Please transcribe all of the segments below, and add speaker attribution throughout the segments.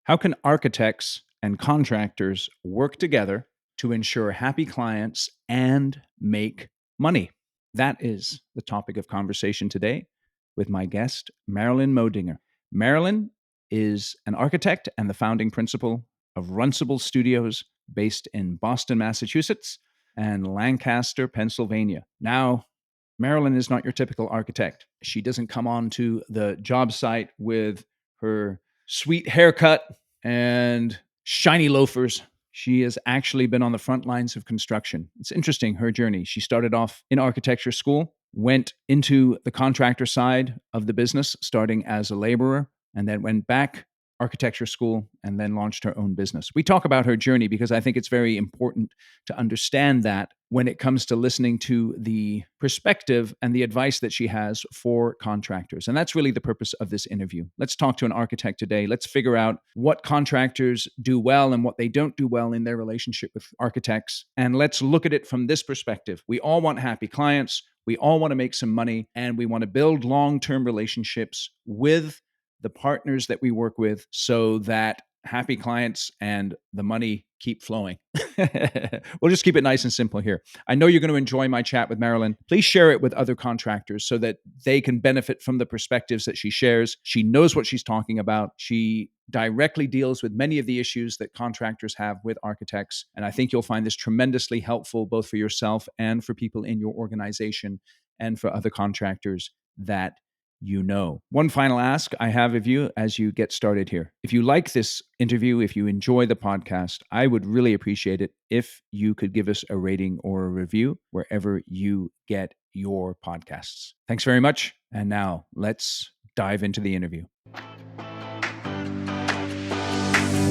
Speaker 1: How can architects and contractors work together to ensure happy clients and make money? That is the topic of conversation today with my guest, Marilyn Modinger. Marilyn is an architect and the founding principal of Runcible Studios based in Boston, Massachusetts and Lancaster, Pennsylvania. Now, Marilyn is not your typical architect. She doesn't come onto the job site with her sweet haircut and shiny loafers. She has actually been on the front lines of construction. It's interesting, her journey. She started off in architecture school, went into the contractor side of the business, starting as a laborer, and then went back architecture school and then launched her own business. We talk about her journey because I think it's very important to understand that when it comes to listening to the perspective and the advice that she has for contractors. And that's really the purpose of this interview. Let's talk to an architect today. Let's figure out what contractors do well and what they don't do well in their relationship with architects. And let's look at it from this perspective. We all want happy clients. We all want to make some money, and we want to build long-term relationships with the partners that we work with so that happy clients and the money keep flowing. We'll just keep it nice and simple here. I know you're going to enjoy my chat with Marilyn. Please share it with other contractors so that they can benefit from the perspectives that she shares. She knows what she's talking about. She directly deals with many of the issues that contractors have with architects. And I think you'll find this tremendously helpful both for yourself and for people in your organization and for other contractors that you know. One final ask I have of you as you get started here. If you like this interview, if you enjoy the podcast, I would really appreciate it if you could give us a rating or a review wherever you get your podcasts. Thanks very much. And now let's dive into the interview.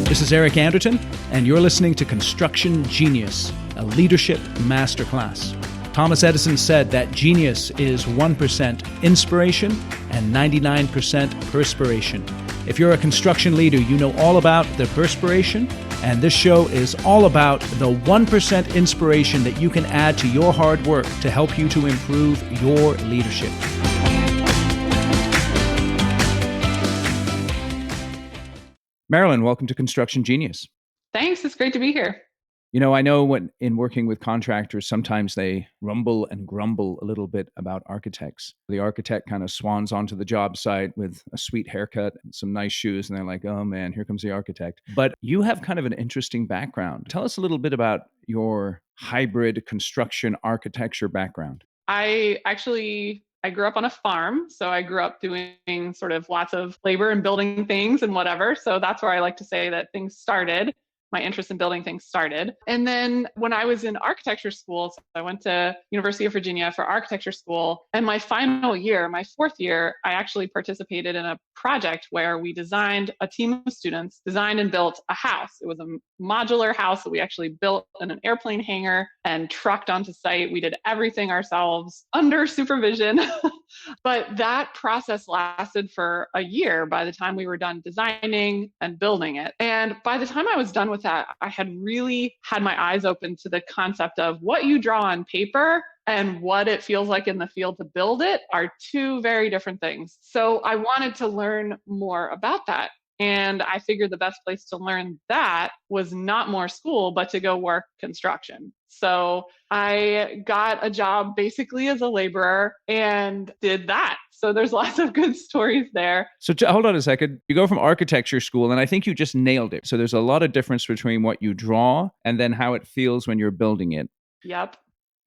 Speaker 1: This is Eric Anderton, and you're listening to Construction Genius, a leadership masterclass. Thomas Edison said that genius is 1% inspiration and 99% perspiration. If you're a construction leader, you know all about the perspiration, and this show is all about the 1% inspiration that you can add to your hard work to help you to improve your leadership. Marilyn, welcome to Construction Genius.
Speaker 2: Thanks. It's great to be here.
Speaker 1: You know, I know when in working with contractors, sometimes they rumble and grumble a little bit about architects. The architect kind of swans onto the job site with a sweet haircut and some nice shoes, and they're like, oh man, here comes the architect. But you have kind of an interesting background. Tell us a little bit about your hybrid construction architecture background.
Speaker 2: I grew up on a farm, so I grew up doing sort of lots of labor and building things and whatever. So that's where I like to say that things started. My interest in building things started. And then when I was in architecture school, so I went to University of Virginia for architecture school. And my final year, my fourth year, I actually participated in a project where we designed, a team of students designed and built a house. It was a modular house that we actually built in an airplane hangar and trucked onto site. We did everything ourselves under supervision. But that process lasted for a year by the time we were done designing and building it. And by the time I was done with that, I had really had my eyes open to the concept of what you draw on paper and what it feels like in the field to build it are two very different things. So I wanted to learn more about that. And I figured the best place to learn that was not more school, but to go work construction. So I got a job basically as a laborer and did that. So there's lots of good stories there.
Speaker 1: So hold on a second. You go from architecture school, and I think you just nailed it. So there's a lot of difference between what you draw and then how it feels when you're building it.
Speaker 2: Yep.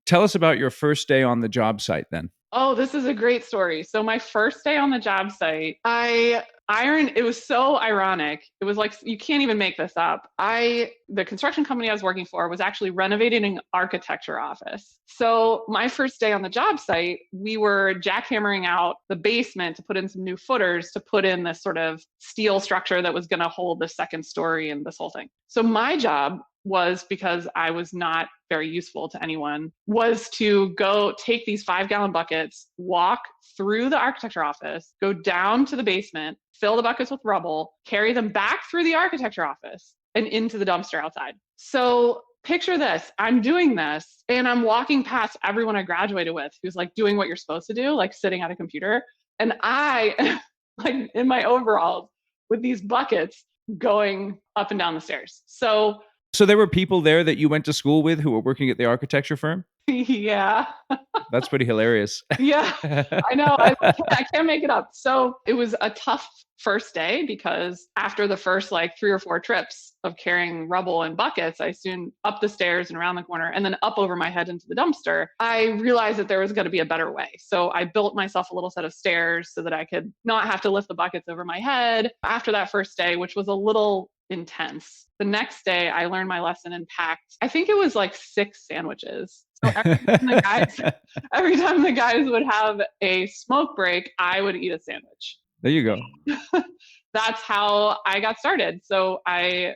Speaker 1: Tell us about your first day on the job site then.
Speaker 2: Oh, this is a great story. So my first day on the job site, it was so ironic. It was like, you can't even make this up. The construction company I was working for was actually renovating an architecture office. So my first day on the job site, we were jackhammering out the basement to put in some new footers to put in this sort of steel structure that was going to hold the second story and this whole thing. So my job was, because I was not very useful to anyone, was to go take these 5-gallon buckets, walk through the architecture office, go down to the basement, fill the buckets with rubble, carry them back through the architecture office and into the dumpster outside. So picture this, I'm doing this and I'm walking past everyone I graduated with who's like doing what you're supposed to do, like sitting at a computer. And I, like in my overalls with these buckets, going up and down the stairs. So
Speaker 1: So there were people there that you went to school with who were working at the architecture firm?
Speaker 2: yeah.
Speaker 1: That's pretty hilarious.
Speaker 2: Yeah, I know. I can't make it up. So it was a tough first day because after the first like 3 or 4 trips of carrying rubble and buckets, I soon up the stairs and around the corner and then up over my head into the dumpster. I realized that there was going to be a better way. So I built myself a little set of stairs so that I could not have to lift the buckets over my head. After that first day, which was a little intense, the next day I learned my lesson and packed, I think it was like 6 sandwiches. So every time the guys would have a smoke break, I would eat a sandwich.
Speaker 1: There you go.
Speaker 2: That's how I got started. So I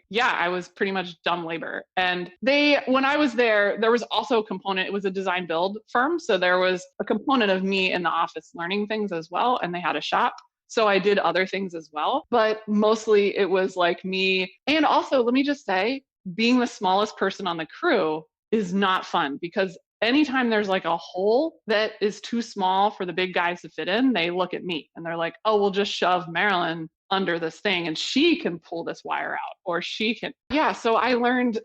Speaker 2: was pretty much dumb labor. And when I was there was also a component, it was a design build firm. So there was a component of me in the office learning things as well. And they had a shop. So I did other things as well, but mostly it was like me. And also, let me just say, being the smallest person on the crew is not fun because anytime there's like a hole that is too small for the big guys to fit in, they look at me and they're like, oh, we'll just shove Marilyn under this thing and she can pull this wire out or she can. Yeah. So I learned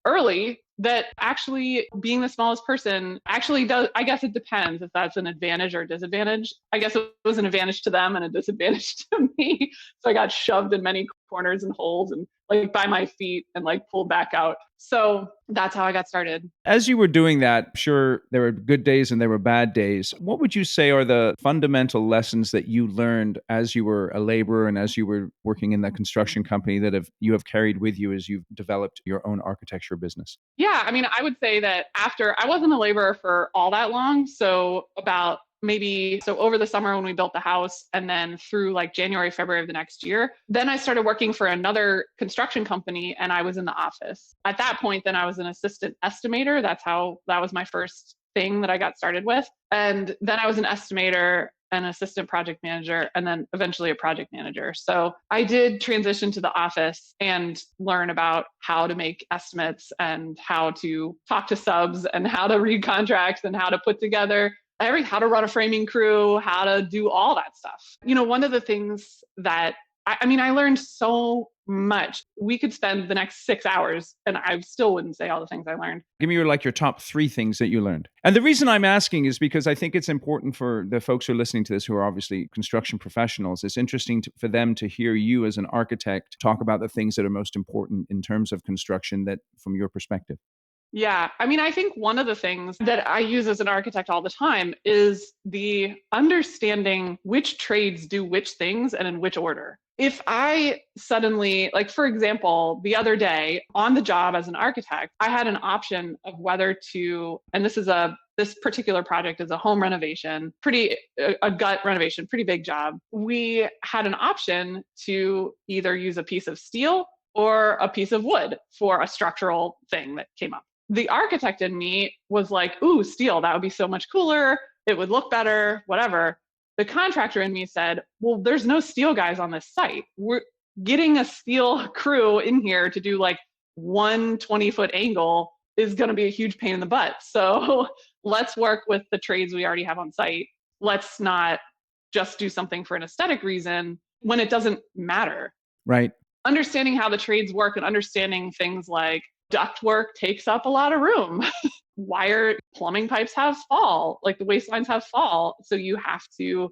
Speaker 2: early that actually being the smallest person actually does, I guess it depends if that's an advantage or disadvantage. I guess it was an advantage to them and a disadvantage to me. So I got shoved in many corners and holes and like by my feet and like pulled back out. So that's how I got started.
Speaker 1: As you were doing that, sure, there were good days and there were bad days. What would you say are the fundamental lessons that you learned as you were a laborer and as you were working in that construction company that you have carried with you as you've developed your own architecture business?
Speaker 2: Yeah, I mean, I would say that after I wasn't a laborer for all that long. So over the summer when we built the house and then through like January, February of the next year, then I started working for another construction company and I was in the office. At that point, then I was an assistant estimator. That was my first thing that I got started with. And then I was an estimator, an assistant project manager, and then eventually a project manager. So I did transition to the office and learn about how to make estimates and how to talk to subs and how to read contracts and how to put together how to run a framing crew, how to do all that stuff. One of the things that I learned so much. We could spend the next 6 hours and I still wouldn't say all the things I learned.
Speaker 1: Give me your top 3 things that you learned. And the reason I'm asking is because I think it's important for the folks who are listening to this who are obviously construction professionals. It's interesting for them to hear you as an architect talk about the things that are most important in terms of construction that from your perspective.
Speaker 2: Yeah. I think one of the things that I use as an architect all the time is the understanding which trades do which things and in which order. If I suddenly, like, for example, the other day on the job as an architect, I had an option of whether to, and this particular project is a home renovation, a gut renovation, pretty big job. We had an option to either use a piece of steel or a piece of wood for a structural thing that came up. The architect in me was like, ooh, steel, that would be so much cooler. It would look better, whatever. The contractor in me said, well, there's no steel guys on this site. We're getting a steel crew in here to do like 120-foot angle is going to be a huge pain in the butt. So let's work with the trades we already have on site. Let's not just do something for an aesthetic reason when it doesn't matter.
Speaker 1: Right.
Speaker 2: Understanding how the trades work and understanding things like ductwork takes up a lot of room. Plumbing pipes have fall, like the waistlines have fall. So you have to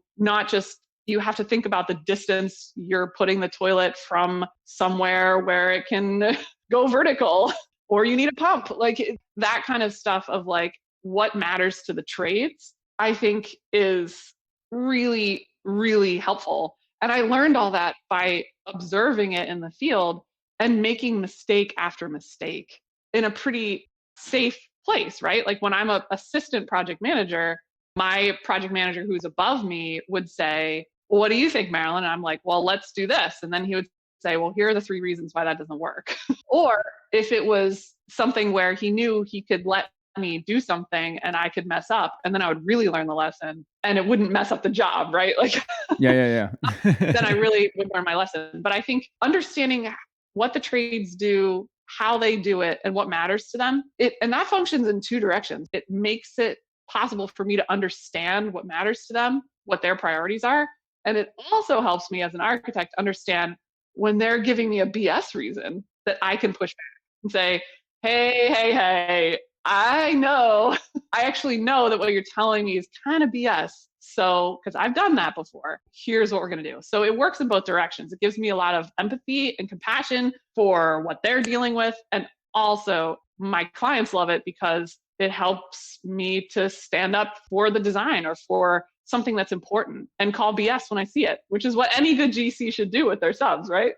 Speaker 2: think about the distance you're putting the toilet from somewhere where it can go vertical, or you need a pump, like that kind of stuff of like what matters to the trades, I think is really, really helpful. And I learned all that by observing it in the field and making mistake after mistake in a pretty safe place, right? Like when I'm an assistant project manager, my project manager who's above me would say, well, what do you think, Marilyn? And I'm like, well, let's do this. And then he would say, well, here are the 3 reasons why that doesn't work. Or if it was something where he knew he could let me do something and I could mess up, and then I would really learn the lesson and it wouldn't mess up the job, right? Like,
Speaker 1: yeah.
Speaker 2: Then I really would learn my lesson. But I think understanding what the trades do, how they do it, and what matters to them, and that functions in 2 directions. It makes it possible for me to understand what matters to them, what their priorities are. And it also helps me as an architect understand when they're giving me a BS reason that I can push back and say, hey, I know, I actually know that what you're telling me is kind of BS. So, because I've done that before, here's what we're going to do. So it works in both directions. It gives me a lot of empathy and compassion for what they're dealing with. And also, my clients love it because it helps me to stand up for the design or for something that's important and call BS when I see it, which is what any good GC should do with their subs, right?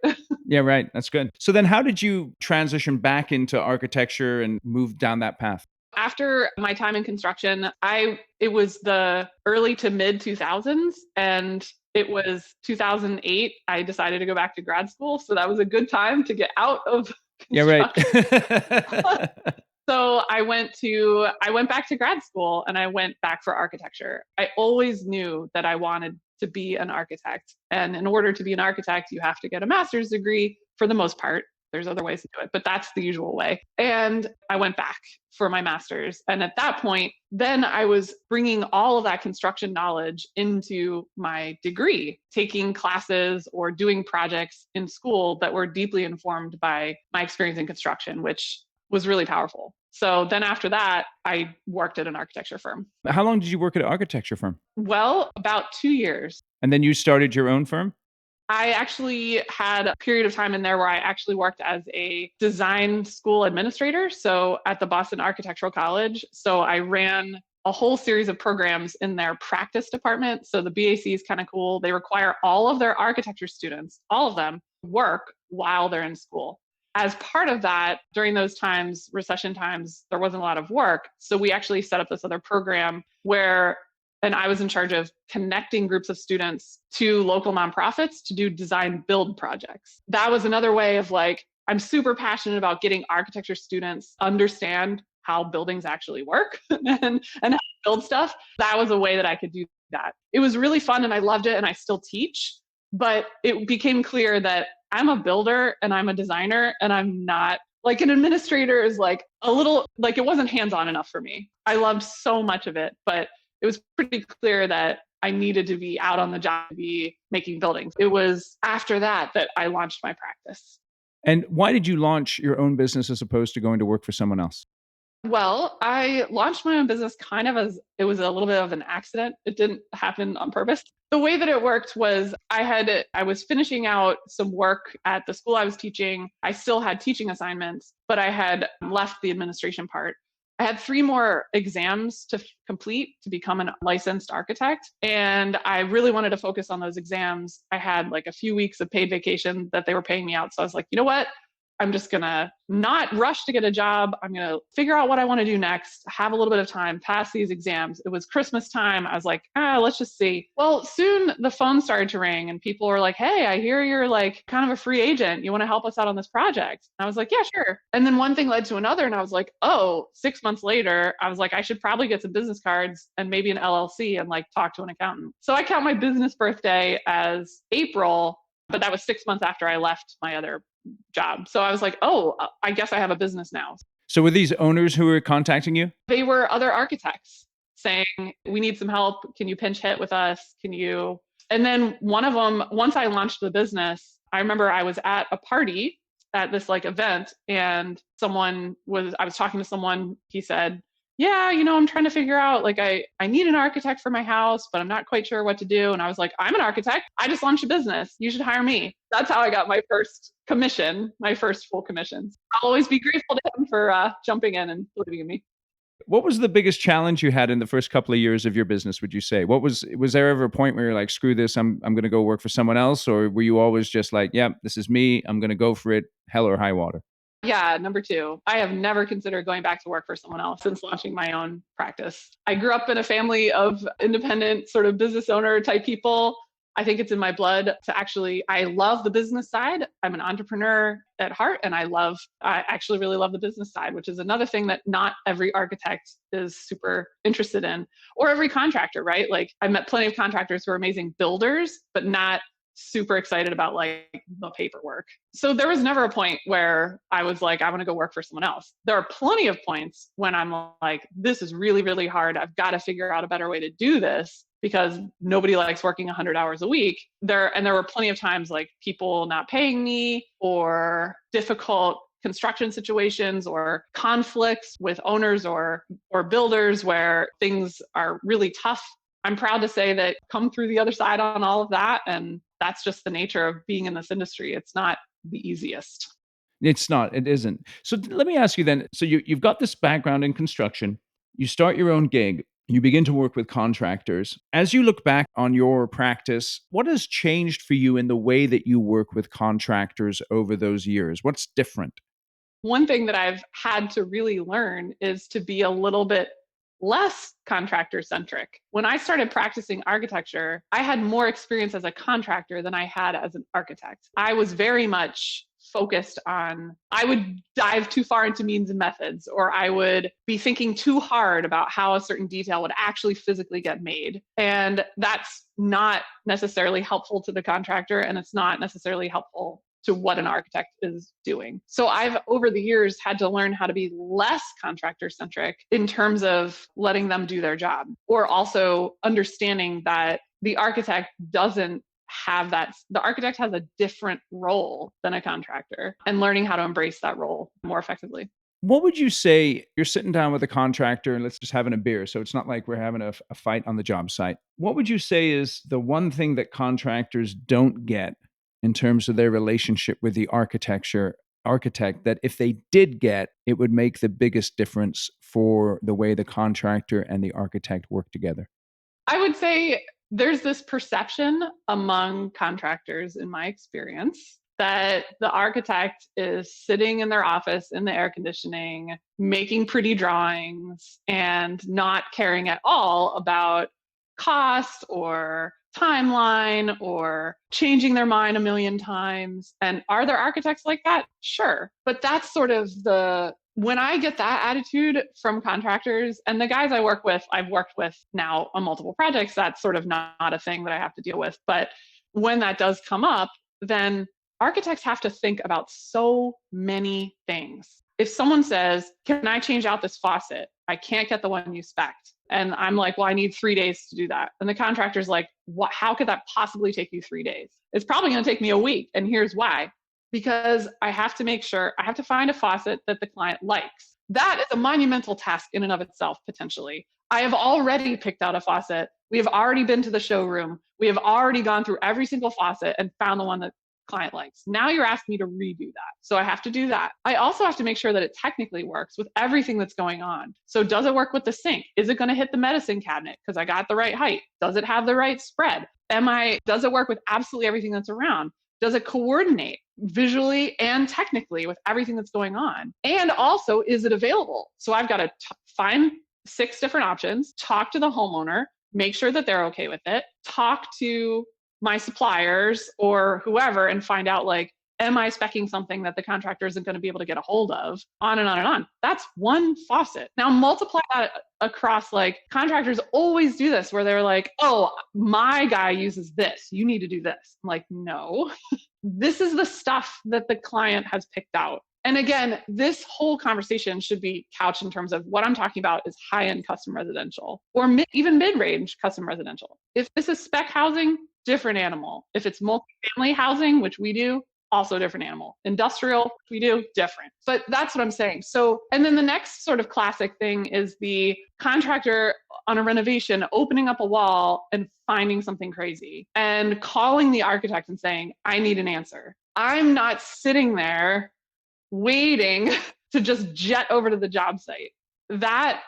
Speaker 1: Yeah, right. That's good. So then how did you transition back into architecture and move down that path?
Speaker 2: After my time in construction, it was the early to mid 2000s, and it was 2008 I decided to go back to grad school, so that was a good time to get out of
Speaker 1: Yeah, right.
Speaker 2: construction. So I went back to grad school and I went back for architecture. I always knew that I wanted to be an architect. And in order to be an architect, you have to get a master's degree for the most part. There's other ways to do it, but that's the usual way. And I went back for my master's. And at that point, then I was bringing all of that construction knowledge into my degree, taking classes or doing projects in school that were deeply informed by my experience in construction, which was really powerful. So then after that, I worked at an architecture firm.
Speaker 1: How long did you work at an architecture firm?
Speaker 2: Well, about 2 years.
Speaker 1: And then you started your own firm?
Speaker 2: I actually had a period of time in there where I actually worked as a design school administrator. So at the Boston Architectural College. So I ran a whole series of programs in their practice department. So the BAC is kind of cool. They require all of their architecture students, all of them, work while they're in school. As part of that, during those times, recession times, there wasn't a lot of work. So we actually set up this other program where, and I was in charge of connecting groups of students to local nonprofits to do design build projects. That was another way of like, I'm super passionate about getting architecture students understand how buildings actually work and how to build stuff. That was a way that I could do that. It was really fun and I loved it and I still teach, but it became clear that I'm a builder and I'm a designer and I'm not like an administrator is like a little like it wasn't hands-on enough for me. I loved so much of it, but it was pretty clear that I needed to be out on the job to be making buildings. It was after that that I launched my practice.
Speaker 1: And why did you launch your own business as opposed to going to work for someone else?
Speaker 2: Well, I launched my own business kind of as it was a little bit of an accident. It didn't happen on purpose. The way that it worked was I was finishing out some work at the school I was teaching. I still had teaching assignments, but I had left the administration part. I had 3 more exams to complete to become a licensed architect. And I really wanted to focus on those exams. I had like a few weeks of paid vacation that they were paying me out. So I was like, you know what? I'm just going to not rush to get a job. I'm going to figure out what I want to do next, have a little bit of time, pass these exams. It was Christmas time. I was like, let's just see. Well, soon the phone started to ring and people were like, hey, I hear you're like kind of a free agent. You want to help us out on this project? And I was like, yeah, sure. And then one thing led to another. And I was like, 6 months later, I was like, I should probably get some business cards and maybe an LLC and like talk to an accountant. So I count my business birthday as April, but that was 6 months after I left my other job. So I was like, I guess I have a business now.
Speaker 1: So were these owners who were contacting you?
Speaker 2: They were other architects saying, we need some help. Can you pinch hit with us? And then one of them, once I launched the business, I remember I was at a party at this like event and I was talking to someone, he said, yeah, I'm trying to figure out, like, I need an architect for my house, but I'm not quite sure what to do. And I was like, I'm an architect. I just launched a business. You should hire me. That's how I got my first commission, my first full commissions. I'll always be grateful to him for jumping in and believing in me.
Speaker 1: What was the biggest challenge you had in the first couple of years of your business, would you say? Was there ever a point where you're like, screw this, I'm going to go work for someone else? Or were you always just like, yeah, this is me. I'm going to go for it, hell or high water?
Speaker 2: Yeah, number 2, I have never considered going back to work for someone else since launching my own practice. I grew up in a family of independent sort of business owner type people. I think it's in my blood I love the business side. I'm an entrepreneur at heart, and I actually really love the business side, which is another thing that not every architect is super interested in, or every contractor, right? Like I've met plenty of contractors who are amazing builders, but not super excited about like the paperwork. So there was never a point where I was like, I want to go work for someone else. There are plenty of points when I'm like, this is really, really hard. I've got to figure out a better way to do this. because nobody likes working 100 hours a week. There were plenty of times like people not paying me or difficult construction situations or conflicts with owners or builders where things are really tough. I'm proud to say that come through the other side on all of that, and that's just the nature of being in this industry. It's not the easiest.
Speaker 1: It's not, it isn't. So let me ask you then, so you've got this background in construction, you start your own gig, you begin to work with contractors. As you look back on your practice, what has changed for you in the way that you work with contractors over those years? What's different?
Speaker 2: One thing that I've had to really learn is to be a little bit less contractor centric. When I started practicing architecture, I had more experience as a contractor than I had as an architect. I was very much focused on, I would dive too far into means and methods, or I would be thinking too hard about how a certain detail would actually physically get made. And that's not necessarily helpful to the contractor, and it's not necessarily helpful to what an architect is doing. So I've over the years had to learn how to be less contractor centric in terms of letting them do their job, or also understanding that the architect doesn't have that. The architect has a different role than a contractor, and learning how to embrace that role more effectively.
Speaker 1: What would you say you're sitting down with a contractor and let's just having a beer? So it's not like we're having a fight on the job site. What would you say is the one thing that contractors don't get in terms of their relationship with the architect that if they did get, it would make the biggest difference for the way the contractor and the architect work together?
Speaker 2: I would say there's this perception among contractors, in my experience, that the architect is sitting in their office in the air conditioning, making pretty drawings, and not caring at all about cost or timeline or changing their mind a million times. And are there architects like that? Sure. But that's sort of when I get that attitude from contractors and the guys I've worked with now on multiple projects, that's sort of not a thing that I have to deal with. But when that does come up, then architects have to think about so many things. If someone says, can I change out this faucet? I can't get the one you spec'd. And I'm like, well, I need 3 days to do that. And the contractor's like, what? How could that possibly take you 3 days? It's probably going to take me a week. And here's why. Because I have to make sure, I have to find a faucet that the client likes. That is a monumental task in and of itself, potentially. I have already picked out a faucet. We have already been to the showroom. We have already gone through every single faucet and found the one that client likes. Now you're asking me to redo that. So I have to do that. I also have to make sure that it technically works with everything that's going on. So does it work with the sink? Is it going to hit the medicine cabinet because I got the right height? Does it have the right spread? Does it work with absolutely everything that's around? Does it coordinate visually and technically with everything that's going on? And also, is it available? So I've got to find 6 different options, talk to the homeowner, make sure that they're okay with it, talk to my suppliers or whoever and find out, like, am I speccing something that the contractor isn't going to be able to get a hold of? On and on and on. That's one faucet. Now multiply that across, like, contractors always do this where they're like, oh, my guy uses this. You need to do this. I'm like, no, this is the stuff that the client has picked out. And again, this whole conversation should be couched in terms of what I'm talking about is high-end custom residential or even mid-range custom residential. If this is spec housing, different animal. If it's multifamily housing, which we do, also different animal. Industrial, which we do, different. But that's what I'm saying. So, and then the next sort of classic thing is the contractor on a renovation opening up a wall and finding something crazy and calling the architect and saying, I need an answer. I'm not sitting there waiting to just jet over to the job site. That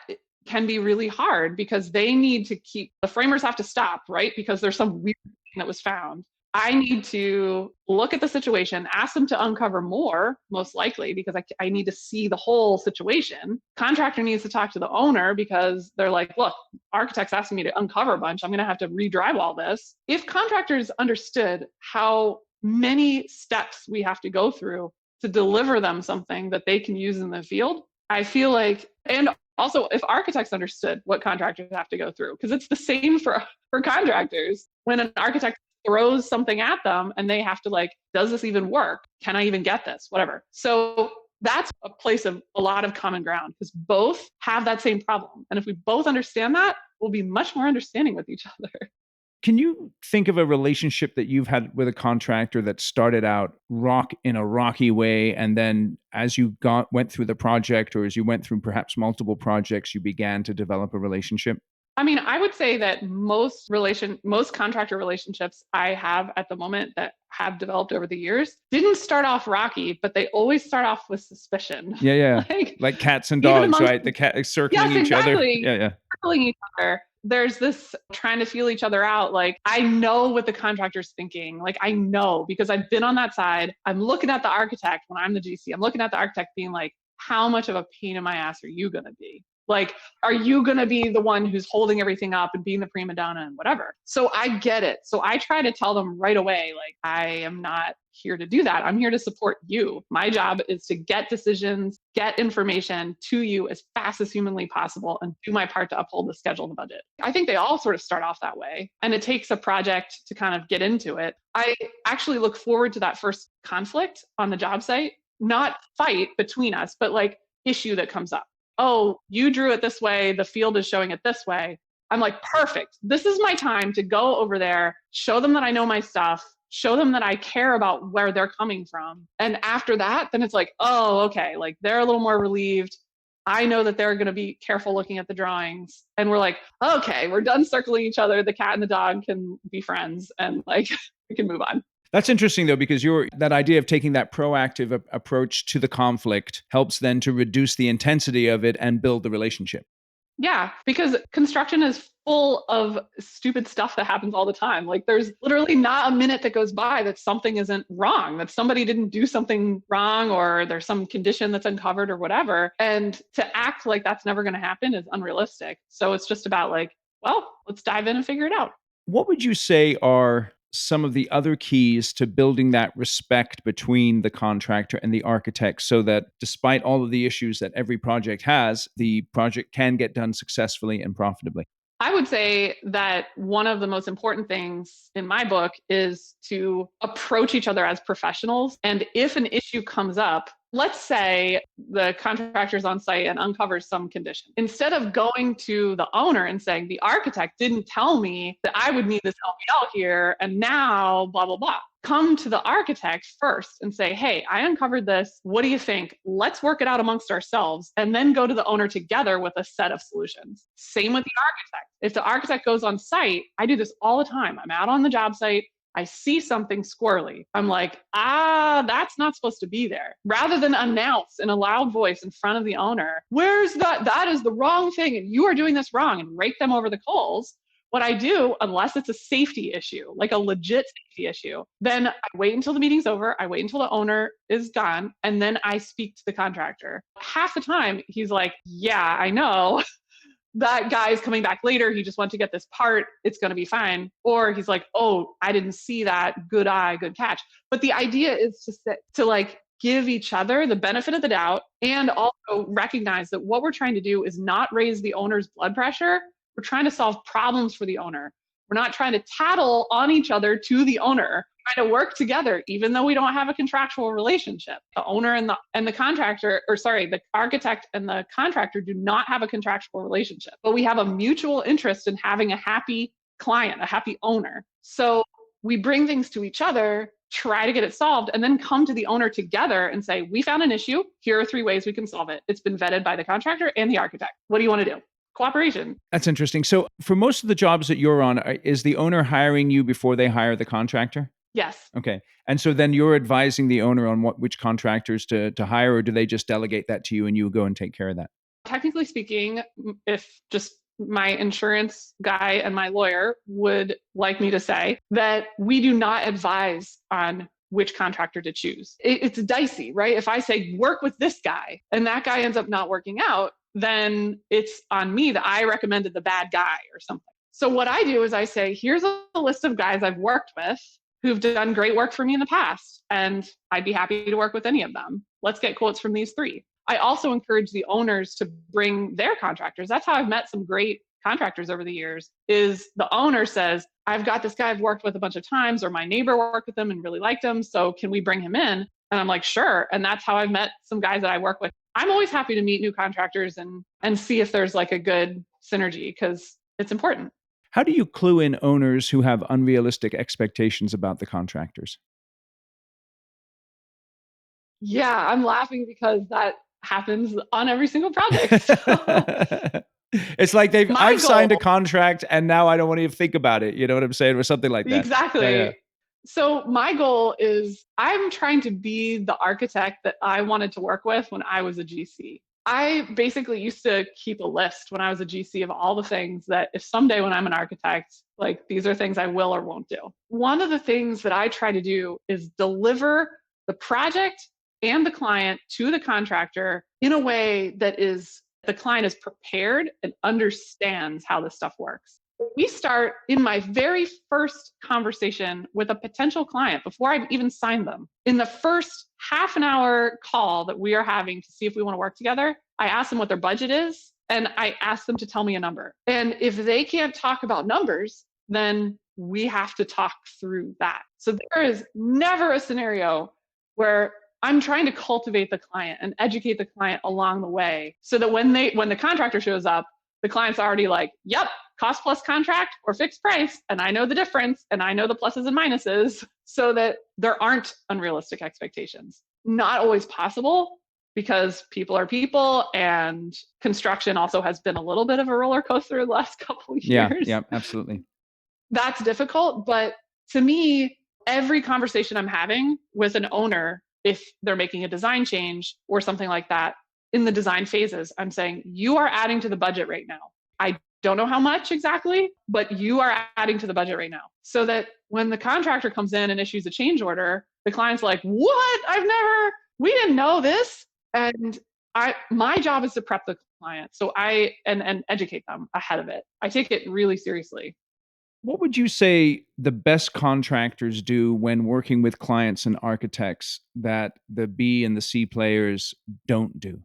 Speaker 2: can be really hard because they need to the framers have to stop, right? Because there's some weird thing that was found. I need to look at the situation, ask them to uncover more, most likely, because I need to see the whole situation. Contractor needs to talk to the owner because they're like, look, architect's asking me to uncover a bunch. I'm going to have to re-drywall this. If contractors understood how many steps we have to go through to deliver them something that they can use in the field, I feel like, and also if architects understood what contractors have to go through, because it's the same for contractors. When an architect throws something at them and they have to, like, does this even work? Can I even get this? Whatever. So that's a place of a lot of common ground because both have that same problem. And if we both understand that, we'll be much more understanding with each other.
Speaker 1: Can you think of a relationship that you've had with a contractor that started out in a rocky way, and then as you went through the project, or as you went through perhaps multiple projects, you began to develop a relationship?
Speaker 2: I mean, I would say that most contractor relationships I have at the moment that have developed over the years didn't start off rocky, but they always start off with suspicion.
Speaker 1: Yeah, yeah.
Speaker 2: Like
Speaker 1: Like cats and
Speaker 2: even
Speaker 1: dogs,
Speaker 2: amongst
Speaker 1: right? The cat is circling
Speaker 2: yes,
Speaker 1: each other.
Speaker 2: exactly.
Speaker 1: Yeah, yeah.
Speaker 2: Circling each other. There's this trying to feel each other out. Like, I know what the contractor's thinking. Like, I know because I've been on that side. I'm looking at the architect when I'm the GC. I'm looking at the architect being like, how much of a pain in my ass are you going to be? Like, are you going to be the one who's holding everything up and being the prima donna and whatever? So I get it. So I try to tell them right away, like, I am not here to do that. I'm here to support you. My job is to get decisions, get information to you as fast as humanly possible, and do my part to uphold the schedule and the budget. I think they all sort of start off that way. And it takes a project to kind of get into it. I actually look forward to that first conflict on the job site, not fight between us, but like issue that comes up. Oh, you drew it this way, the field is showing it this way. I'm like, perfect. This is my time to go over there, show them that I know my stuff, show them that I care about where they're coming from. And after that, then it's like, oh, okay, like they're a little more relieved. I know that they're going to be careful looking at the drawings. And we're like, okay, we're done circling each other. The cat and the dog can be friends and like we can move on.
Speaker 1: That's interesting though, because that idea of taking that proactive approach to the conflict helps then to reduce the intensity of it and build the relationship.
Speaker 2: Yeah, because construction is full of stupid stuff that happens all the time. Like there's literally not a minute that goes by that something isn't wrong, that somebody didn't do something wrong, or there's some condition that's uncovered or whatever. And to act like that's never going to happen is unrealistic. So it's just about like, well, let's dive in and figure it out.
Speaker 1: What would you say are some of the other keys to building that respect between the contractor and the architect, so that despite all of the issues that every project has, the project can get done successfully and profitably?
Speaker 2: I would say that one of the most important things in my book is to approach each other as professionals. And if an issue comes up, let's say the contractor's on site and uncovers some condition. Instead of going to the owner and saying, the architect didn't tell me that I would need this LVL here, and now blah, blah, blah. Come to the architect first and say, hey, I uncovered this. What do you think? Let's work it out amongst ourselves, and then go to the owner together with a set of solutions. Same with the architect. If the architect goes on site, I do this all the time. I'm out on the job site. I see something squirrely. I'm like, that's not supposed to be there. Rather than announce in a loud voice in front of the owner, where's that? That is the wrong thing. And you are doing this wrong, and rake them over the coals. What I do, unless it's a safety issue, like a legit safety issue, then I wait until the meeting's over. I wait until the owner is gone, and then I speak to the contractor. Half the time, he's like, yeah, I know. That guy is coming back later. He just wants to get this part. It's going to be fine. Or he's like, oh, I didn't see that. Good eye, good catch. But the idea is to like give each other the benefit of the doubt, and also recognize that what we're trying to do is not raise the owner's blood pressure. We're trying to solve problems for the owner. We're not trying to tattle on each other to the owner. We're trying to work together, even though we don't have a contractual relationship. The owner and the contractor, or sorry, the architect and the contractor do not have a contractual relationship, but we have a mutual interest in having a happy client, a happy owner. So we bring things to each other, try to get it solved, and then come to the owner together and say, we found an issue. Here are 3 ways we can solve it. It's been vetted by the contractor and the architect. What do you want to do? Cooperation.
Speaker 1: That's interesting. So for most of the jobs that you're on, is the owner hiring you before they hire the contractor?
Speaker 2: Yes.
Speaker 1: Okay. And so then you're advising the owner on which contractors to hire, or do they just delegate that to you and you go and take care of that?
Speaker 2: Technically speaking, if just my insurance guy and my lawyer would like me to say, that we do not advise on which contractor to choose. It's dicey, right? If I say, work with this guy, and that guy ends up not working out, then it's on me that I recommended the bad guy or something. So what I do is I say, here's a list of guys I've worked with who've done great work for me in the past, and I'd be happy to work with any of them. Let's get quotes from these 3. I also encourage the owners to bring their contractors. That's how I've met some great contractors over the years, is the owner says, I've got this guy I've worked with a bunch of times, or my neighbor worked with him and really liked him, so can we bring him in? And I'm like, sure. And that's how I've met some guys that I work with. I'm always happy to meet new contractors and see if there's like a good synergy, because it's important.
Speaker 1: How do you clue in owners who have unrealistic expectations about the contractors?
Speaker 2: Yeah, I'm laughing because that happens on every single project. So
Speaker 1: It's like
Speaker 2: my
Speaker 1: I've signed a
Speaker 2: goal,
Speaker 1: contract and now I don't want to even think about it. You know what I'm saying? Or something like that. Yeah, yeah.
Speaker 2: exactly. So my goal is I'm trying to be the architect that I wanted to work with when I was a GC. I basically used to keep a list when I was a GC of all the things that if someday when I'm an architect, like these are things I will or won't do. One of the things that I try to do is deliver the project and the client to the contractor in a way that is the client is prepared and understands how this stuff works. We start in my very first conversation with a potential client before I've even signed them. In the first half an hour call that we are having to see if we want to work together, I ask them what their budget is and I ask them to tell me a number. And if they can't talk about numbers, then we have to talk through that. So there is never a scenario where I'm trying to cultivate the client and educate the client along the way so that when the contractor shows up, the client's already like, yep, cost plus contract or fixed price. And I know the difference and I know the pluses and minuses so that there aren't unrealistic expectations. Not always possible because people are people and construction also has been a little bit of a roller coaster the last couple of
Speaker 1: Yeah,
Speaker 2: years.
Speaker 1: yeah, absolutely.
Speaker 2: That's difficult. But to me, every conversation I'm having with an owner, if they're making a design change or something like that, in the design phases, I'm saying, you are adding to the budget right now. I don't know how much exactly, but you are adding to the budget right now. So that when the contractor comes in and issues a change order, the client's like, what? We didn't know this. And my job is to prep the client. So and educate them ahead of it. I take it really seriously.
Speaker 1: What would you say the best contractors do when working with clients and architects that the B and the C players don't do?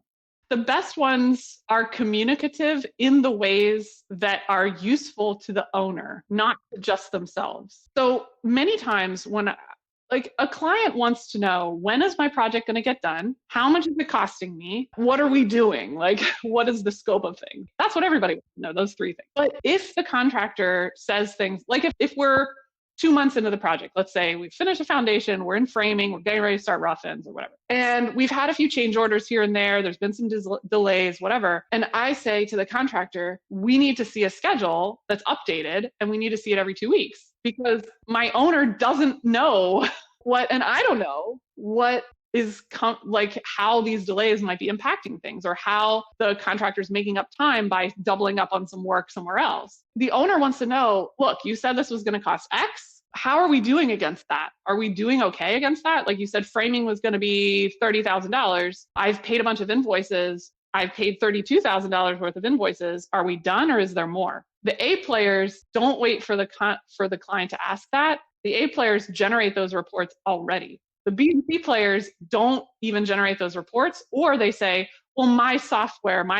Speaker 2: The best ones are communicative in the ways that are useful to the owner, not just themselves. So many times when like a client wants to know, when is my project going to get done? How much is it costing me? What are we doing? Like, what is the scope of things? That's what everybody wants to know, those three things. But if the contractor says things like if we're 2 months into the project, let's say we've finished a foundation, we're in framing, we're getting ready to start rough ends or whatever. And we've had a few change orders here and there, there's been some delays, whatever. And I say to the contractor, we need to see a schedule that's updated and we need to see it every 2 weeks because my owner doesn't know and I don't know what is like how these delays might be impacting things or how the contractor's making up time by doubling up on some work somewhere else. The owner wants to know, look, you said this was going to cost X. How are we doing against that? Are we doing okay against that? Like you said, framing was going to be $30,000. I've paid a bunch of invoices. I've paid $32,000 worth of invoices. Are we done or is there more? The A players don't wait for the client to ask that. The A players generate those reports already. The B and C players don't even generate those reports, or they say, well, my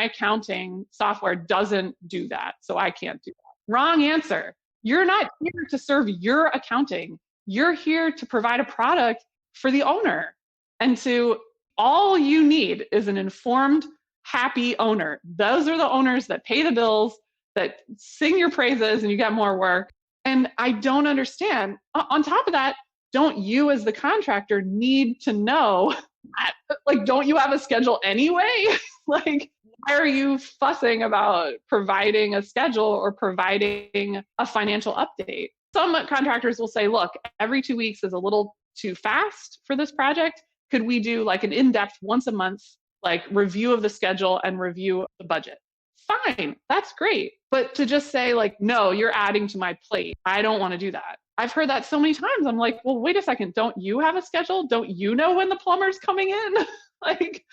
Speaker 2: accounting software doesn't do that, so I can't do that. Wrong answer. You're not here to serve your accounting. You're here to provide a product for the owner. And all you need is an informed, happy owner. Those are the owners that pay the bills, that sing your praises, and you get more work. And I don't understand. On top of that, don't you as the contractor need to know, like, don't you have a schedule anyway? Like, why are you fussing about providing a schedule or providing a financial update? Some contractors will say, look, every 2 weeks is a little too fast for this project. Could we do like an in-depth once a month, like review of the schedule and review of the budget? Fine, that's great. But to just say like, no, you're adding to my plate, I don't want to do that. I've heard that so many times. I'm like, well, wait a second. Don't you have a schedule? Don't you know when the plumber's coming in? Like,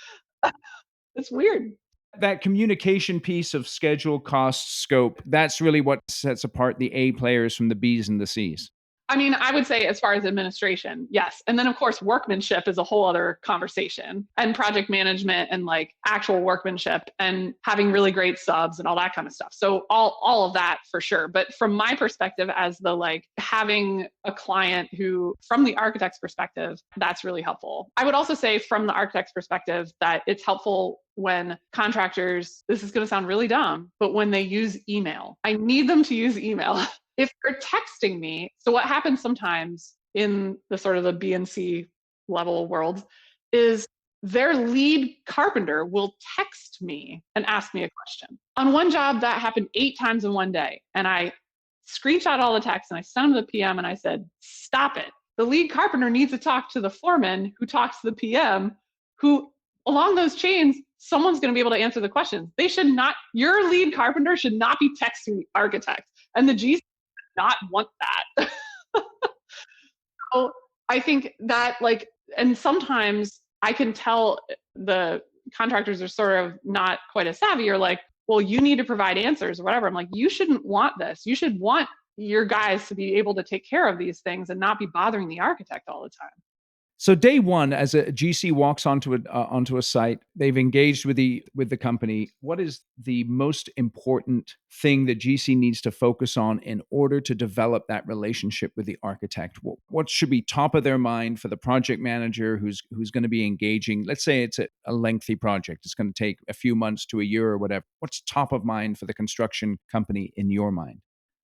Speaker 2: it's weird.
Speaker 1: That communication piece of schedule, cost, scope, that's really what sets apart the A players from the Bs and the Cs.
Speaker 2: I mean, I would say as far as administration, yes. And then of course, workmanship is a whole other conversation, and project management and like actual workmanship and having really great subs and all that kind of stuff. So all of that for sure. But from my perspective as the like having a client who from the architect's perspective, that's really helpful. I would also say from the architect's perspective that it's helpful when contractors, this is going to sound really dumb, but when they use email, I need them to use email. If they're texting me, so what happens sometimes in the sort of the BNC level world is their lead carpenter will text me and ask me a question. On one job, that happened 8 times in one day. And I screenshot all the texts and I sent them to the PM and I said, stop it. The lead carpenter needs to talk to the foreman who talks to the PM, who along those chains, someone's going to be able to answer the questions. They should not, your lead carpenter should not be texting the architect. And the GC not want that. So I think that like, and sometimes I can tell the contractors are sort of not quite as savvy or like, well, you need to provide answers or whatever. I'm like, you shouldn't want this. You should want your guys to be able to take care of these things and not be bothering the architect all the time.
Speaker 1: So day one, as a GC walks onto a site, they've engaged with the company. What is the most important thing that GC needs to focus on in order to develop that relationship with the architect? What should be top of their mind for the project manager who's going to be engaging? Let's say it's a lengthy project; it's going to take a few months to a year or whatever. What's top of mind for the construction company in your mind?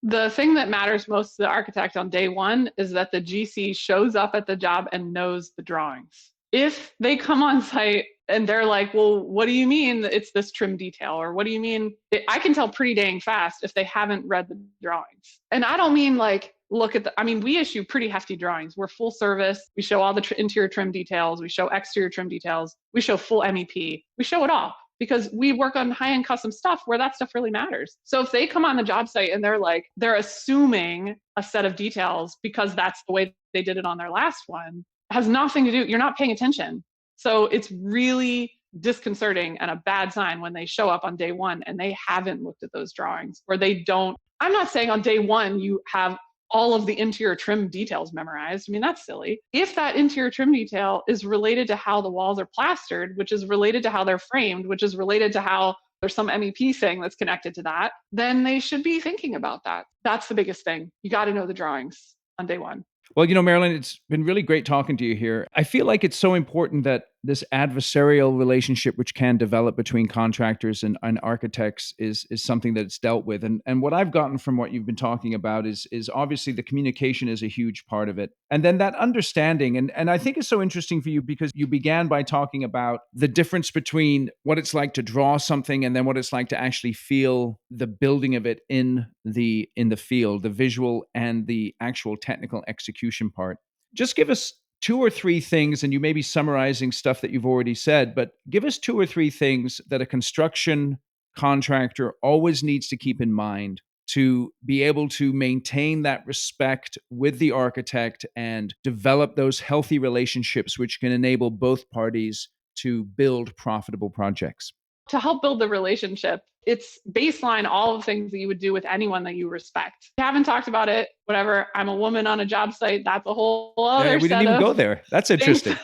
Speaker 2: The thing that matters most to the architect on day one is that the GC shows up at the job and knows the drawings. If they come on site and they're like, well, what do you mean it's this trim detail? Or what do you mean? I can tell pretty dang fast if they haven't read the drawings. And I don't mean like, look at we issue pretty hefty drawings. We're full service. We show all the interior trim details. We show exterior trim details. We show full MEP. We show it all, because we work on high-end custom stuff where that stuff really matters. So if they come on the job site and they're assuming a set of details because that's the way they did it on their last one, has nothing to do, you're not paying attention. So it's really disconcerting and a bad sign when they show up on day one and they haven't looked at those drawings, or they don't. I'm not saying on day one you have all of the interior trim details memorized. I mean, that's silly. If that interior trim detail is related to how the walls are plastered, which is related to how they're framed, which is related to how there's some MEP thing that's connected to that, then they should be thinking about that. That's the biggest thing. You got to know the drawings on day one.
Speaker 1: Well, Marilyn, it's been really great talking to you here. I feel like it's so important that this adversarial relationship which can develop between contractors and architects is something that's dealt with. And what I've gotten from what you've been talking about is obviously the communication is a huge part of it. And then that understanding, and I think it's so interesting for you because you began by talking about the difference between what it's like to draw something and then what it's like to actually feel the building of it in the field, the visual and the actual technical execution part. Just give us 2 or 3 things, and you may be summarizing stuff that you've already said, but give us 2 or 3 things that a construction contractor always needs to keep in mind to be able to maintain that respect with the architect and develop those healthy relationships which can enable both parties to build profitable projects.
Speaker 2: To help build the relationship, it's baseline all the things that you would do with anyone that you respect. We haven't talked about it, whatever. I'm a woman on a job site. That's a whole other
Speaker 1: we didn't even go there. That's interesting.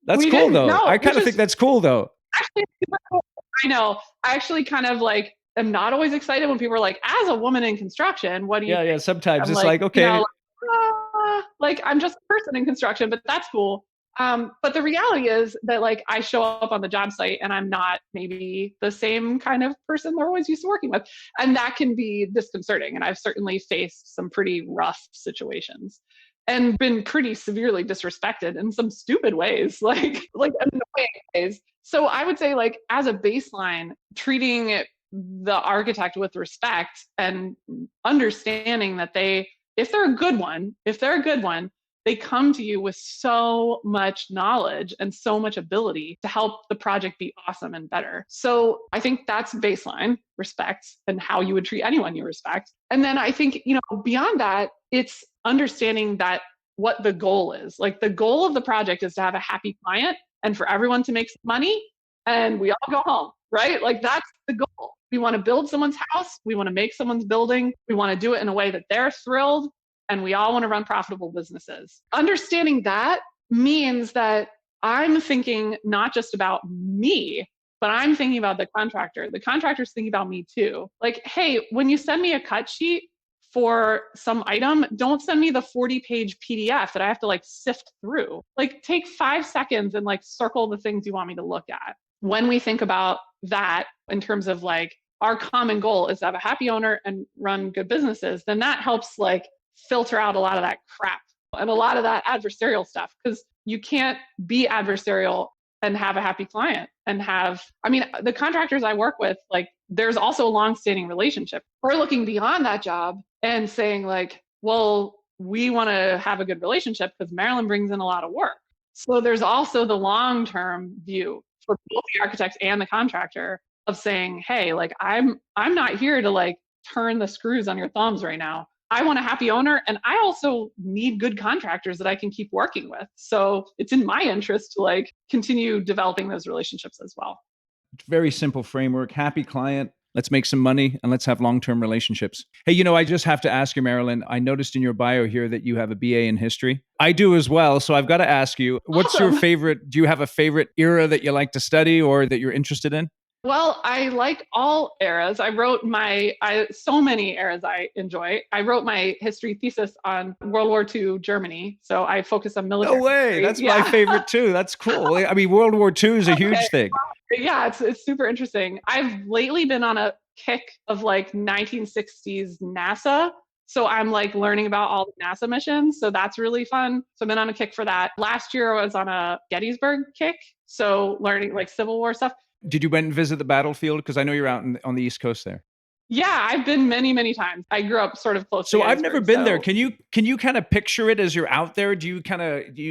Speaker 1: That's cool, though. No, I kind of think that's cool, though.
Speaker 2: Actually, I know. I actually kind of like am not always excited when people are like, as a woman in construction, what do you think?
Speaker 1: Yeah, sometimes I'm it's like okay.
Speaker 2: Like I'm just a person in construction, but that's cool. But the reality is that like I show up on the job site and I'm not maybe the same kind of person they're always used to working with. And that can be disconcerting. And I've certainly faced some pretty rough situations and been pretty severely disrespected in some stupid ways, like annoying ways. So I would say like as a baseline, treating the architect with respect and understanding that if they're a good one, they come to you with so much knowledge and so much ability to help the project be awesome and better. So I think that's baseline respect and how you would treat anyone you respect. And then I think, beyond that, it's understanding that what the goal is. Like the goal of the project is to have a happy client and for everyone to make some money and we all go home, right? Like that's the goal. We want to build someone's house. We want to make someone's building. We want to do it in a way that they're thrilled. and we all want to run profitable businesses. Understanding that means that I'm thinking not just about me, but I'm thinking about the contractor. The contractor's thinking about me too. Like, hey, when you send me a cut sheet for some item, don't send me the 40-page PDF that I have to like sift through. Like, take 5 seconds and like circle the things you want me to look at. When we think about that in terms of like our common goal is to have a happy owner and run good businesses, then that helps like filter out a lot of that crap and a lot of that adversarial stuff, because you can't be adversarial and have a happy client and have, I mean, the contractors I work with, like there's also a long-standing relationship. We're looking beyond that job and saying like, well, we want to have a good relationship because Marilyn brings in a lot of work. So there's also the long-term view for both the architect and the contractor of saying, hey, like I'm not here to like turn the screws on your thumbs right now. I want a happy owner, and I also need good contractors that I can keep working with. So it's in my interest to like continue developing those relationships as well.
Speaker 1: Very simple framework. Happy client. Let's make some money and let's have long-term relationships. Hey, I just have to ask you, Marilyn, I noticed in your bio here that you have a BA in history. I do as well. So I've got to ask you, what's your favorite, do you have a favorite era that you like to study or that you're interested in?
Speaker 2: Well, I like all eras. I wrote so many eras I enjoy. I wrote my history thesis on World War II Germany. So I focus on military.
Speaker 1: No way.
Speaker 2: History.
Speaker 1: That's my favorite too. That's cool. I mean, World War II is a huge thing.
Speaker 2: Yeah, it's super interesting. I've lately been on a kick of like 1960s NASA. So I'm like learning about all the NASA missions. So that's really fun. So I've been on a kick for that. Last year I was on a Gettysburg kick. So learning like Civil War stuff.
Speaker 1: Did you went and visit the battlefield? Because I know you're out on the East Coast there.
Speaker 2: Yeah, I've been many, many times. I grew up sort of close to
Speaker 1: I've never been there. Can you kind of picture it as you're out there? Do you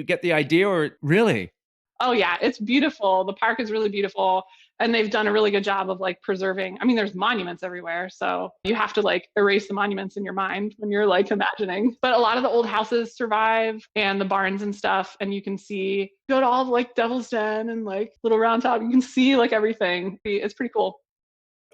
Speaker 1: get the idea, or really?
Speaker 2: Oh yeah, it's beautiful. The park is really beautiful. And they've done a really good job of like preserving. I mean, there's monuments everywhere. So you have to like erase the monuments in your mind when you're like imagining. But a lot of the old houses survive and the barns and stuff. And you can go to all the like Devil's Den and like Little Round Top. You can see like everything. It's pretty cool.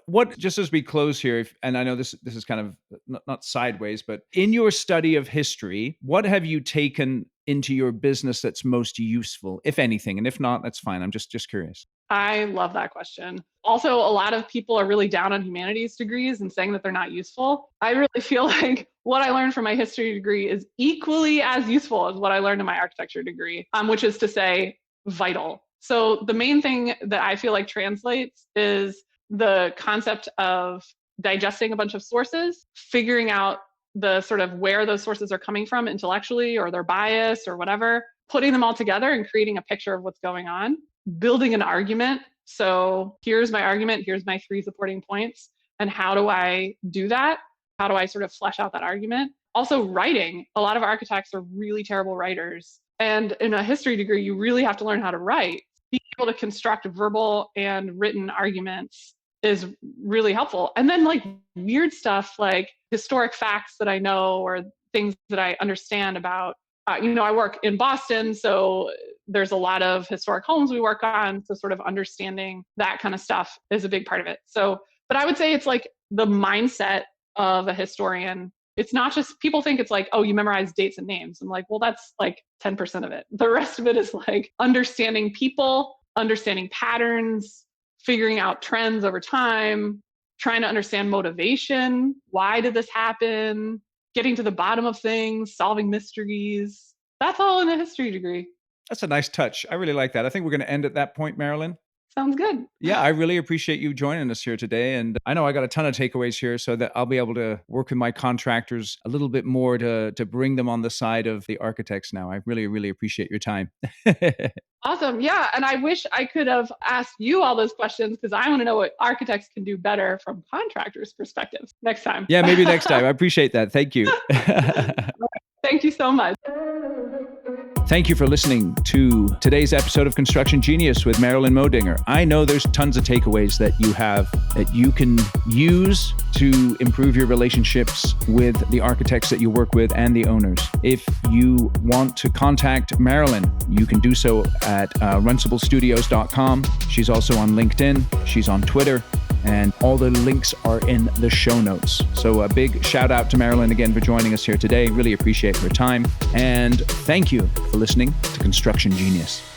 Speaker 1: What, just as we close here, and I know this is kind of not sideways, but in your study of history, what have you taken into your business that's most useful, if anything? And if not, that's fine. I'm just curious.
Speaker 2: I love that question. Also, a lot of people are really down on humanities degrees and saying that they're not useful. I really feel like what I learned from my history degree is equally as useful as what I learned in my architecture degree, which is to say vital. So the main thing that I feel like translates is the concept of digesting a bunch of sources, figuring out the sort of where those sources are coming from intellectually or their bias or whatever, putting them all together and creating a picture of what's going on, building an argument. So here's my argument, here's my 3 supporting points. And how do I do that? How do I sort of flesh out that argument? Also writing. A lot of architects are really terrible writers. And in a history degree, you really have to learn how to write. Being able to construct verbal and written arguments is really helpful. And then like weird stuff like historic facts that I know or things that I understand about, I work in Boston, so there's a lot of historic homes we work on. So sort of understanding that kind of stuff is a big part of it. So, but I would say it's like the mindset of a historian. It's not just, people think it's like, oh, you memorize dates and names. I'm like, well, that's like 10% of it. The rest of it is like understanding people, understanding patterns, figuring out trends over time, trying to understand motivation. Why did this happen? Getting to the bottom of things, solving mysteries. That's all in a history degree.
Speaker 1: That's a nice touch. I really like that. I think we're going to end at that point, Marilyn.
Speaker 2: Sounds good.
Speaker 1: Yeah, I really appreciate you joining us here today. And I know I got a ton of takeaways here so that I'll be able to work with my contractors a little bit more to bring them on the side of the architects now. I really, really appreciate your time.
Speaker 2: Awesome. Yeah. And I wish I could have asked you all those questions because I want to know what architects can do better from contractors' perspectives next time.
Speaker 1: Yeah, maybe next time. I appreciate that. Thank you.
Speaker 2: Thank you so much.
Speaker 1: Thank you for listening to today's episode of Construction Genius with Marilyn Modinger. I know there's tons of takeaways that you have that you can use to improve your relationships with the architects that you work with and the owners. If you want to contact Marilyn, you can do so at runciblestudios.com. She's also on LinkedIn. She's on Twitter. And all the links are in the show notes. So a big shout out to Marilyn again for joining us here today. Really appreciate her time. And thank you for listening to Construction Genius.